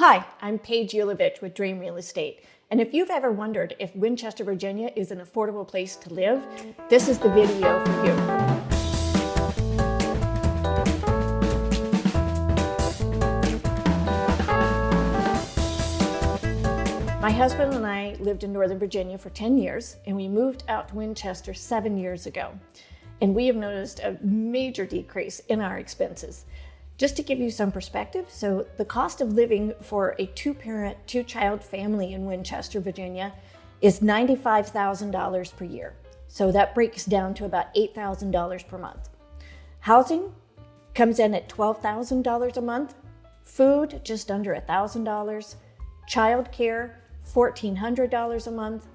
Hi, I'm Paige with Dream Real Estate. And if you've ever wondered if Winchester, Virginia is an affordable place to live, this is the video for you. My husband and I lived in Northern Virginia for 10 years, and we moved out to Winchester 7 years ago. And we have noticed a major decrease in our expenses. Just to give you some perspective, so the cost of living for a two-parent, two-child family in Winchester, Virginia is $95,000 per year. So that breaks down to about $8,000 per month. Housing comes in at $12,000 a month. Food, just under $1,000. Childcare, $1,400 a month.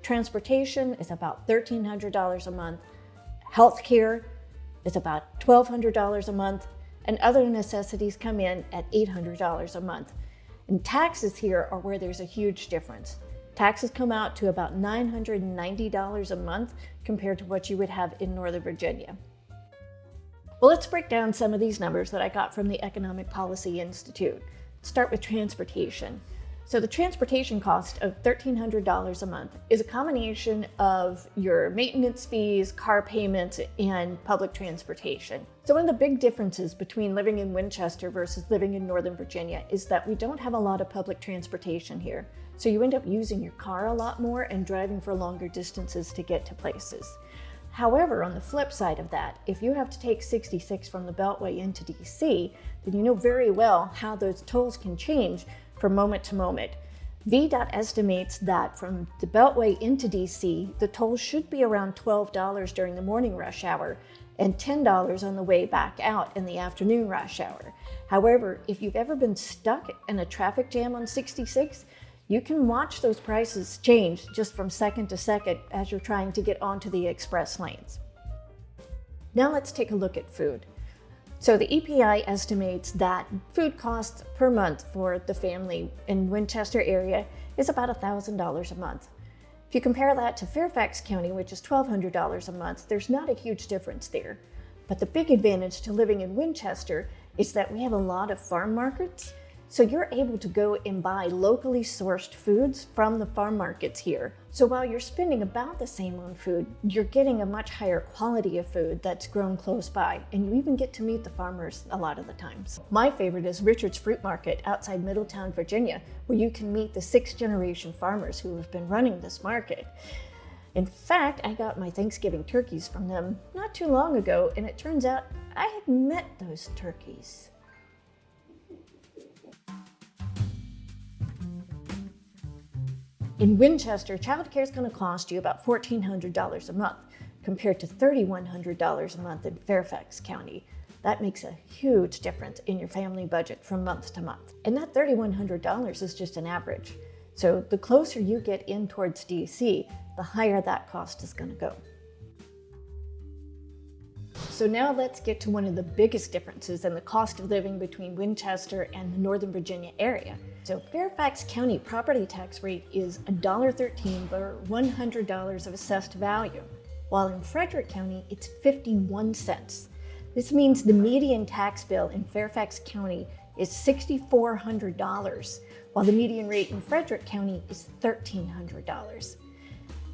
Transportation is about $1,300 a month. Healthcare is about $1,200 a month. And other necessities come in at $800 a month. And taxes here are where there's a huge difference. Taxes come out to about $990 a month compared to what you would have in Northern Virginia. Well, let's break down some of these numbers that I got from the Economic Policy Institute. Let's start with transportation. So the transportation cost of $1,300 a month is a combination of your maintenance fees, car payments, and public transportation. So one of the big differences between living in Winchester versus living in Northern Virginia is that we don't have a lot of public transportation here. So you end up using your car a lot more and driving for longer distances to get to places. However, on the flip side of that, if you have to take 66 from the Beltway into DC, then you know very well how those tolls can change from moment to moment. VDOT estimates that from the Beltway into DC, the toll should be around $12 during the morning rush hour and $10 on the way back out in the afternoon rush hour. However, if you've ever been stuck in a traffic jam on 66, you can watch those prices change just from second to second as you're trying to get onto the express lanes. Now let's take a look at food. So the EPI estimates that food costs per month for the family in Winchester area is about $1,000 a month. If you compare that to Fairfax County, which is $1,200 a month, there's not a huge difference there. But the big advantage to living in Winchester is that we have a lot of farm markets. So you're able to go and buy locally sourced foods from the farm markets here. So while you're spending about the same on food, you're getting a much higher quality of food that's grown close by, and you even get to meet the farmers a lot of the times. My favorite is Richard's Fruit Market outside Middletown, Virginia, where you can meet the 6th generation farmers who have been running this market. In fact, I got my Thanksgiving turkeys from them not too long ago, and it turns out I had met those turkeys. In Winchester, childcare is going to cost you about $1,400 a month compared to $3,100 a month in Fairfax County. That makes a huge difference in your family budget from month to month. And that $3,100 is just an average. So the closer you get in towards DC, the higher that cost is going to go. So now let's get to one of the biggest differences in the cost of living between Winchester and the Northern Virginia area. So Fairfax County property tax rate is $1.13 per $100 of assessed value, while in Frederick County it's 51 cents. This means the median tax bill in Fairfax County is $6,400, while the median rate in Frederick County is $1,300.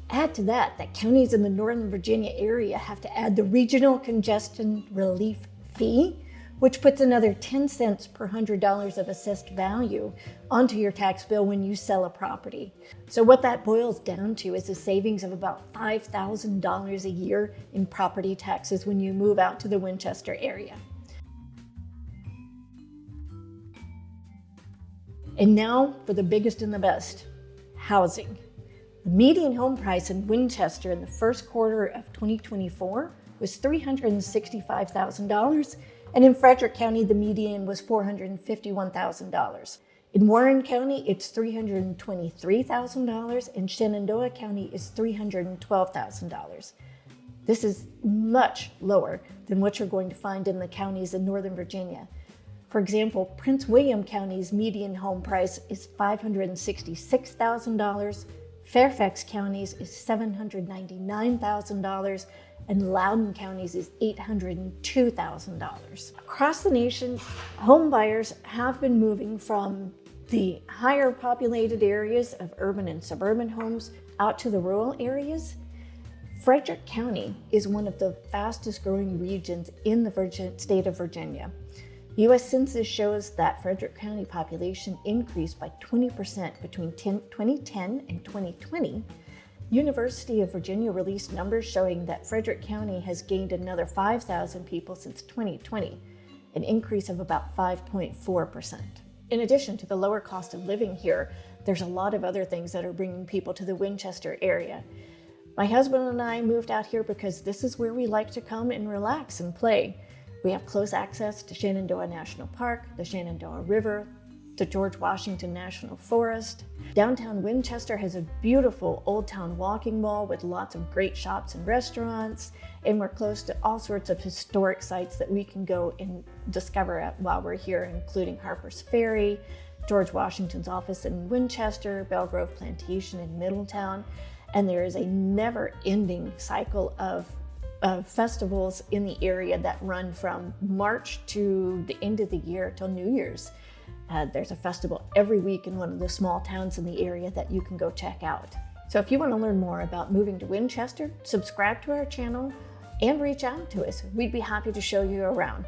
Add to that counties in the Northern Virginia area have to add the regional congestion relief fee, which puts another 10 cents per $100 of assessed value onto your tax bill when you sell a property. So what that boils down to is a savings of about $5,000 a year in property taxes when you move out to the Winchester area. And now for the biggest and the best, housing. The median home price in Winchester in the first quarter of 2024 was $365,000, and in Frederick County, the median was $451,000. In Warren County, it's $323,000, and Shenandoah County is $312,000. This is much lower than what you're going to find in the counties in Northern Virginia. For example, Prince William County's median home price is $566,000, Fairfax County's is $799,000, and Loudoun County's is $802,000. Across the nation, home buyers have been moving from the higher populated areas of urban and suburban homes out to the rural areas, Frederick County is one of the fastest growing regions in the state of Virginia. U.S. Census shows that Frederick County population increased by 20% between 2010 and 2020. University of Virginia released numbers showing that Frederick County has gained another 5,000 people since 2020, an increase of about 5.4%. In addition to the lower cost of living here, there's a lot of other things that are bringing people to the Winchester area. My husband and I moved out here because this is where we like to come and relax and play. We have close access to Shenandoah National Park, the Shenandoah River, the George Washington National Forest. Downtown Winchester has a beautiful Old Town walking mall with lots of great shops and restaurants, and we're close to all sorts of historic sites that we can go and discover while we're here, including Harper's Ferry, George Washington's office in Winchester, Belgrove Plantation in Middletown, and there is a never-ending cycle of festivals in the area that run from March to the end of the year till New Year's. There's a festival every week in one of the small towns in the area that you can go check out. So if you want to learn more about moving to Winchester, subscribe to our channel and reach out to us. We'd be happy to show you around.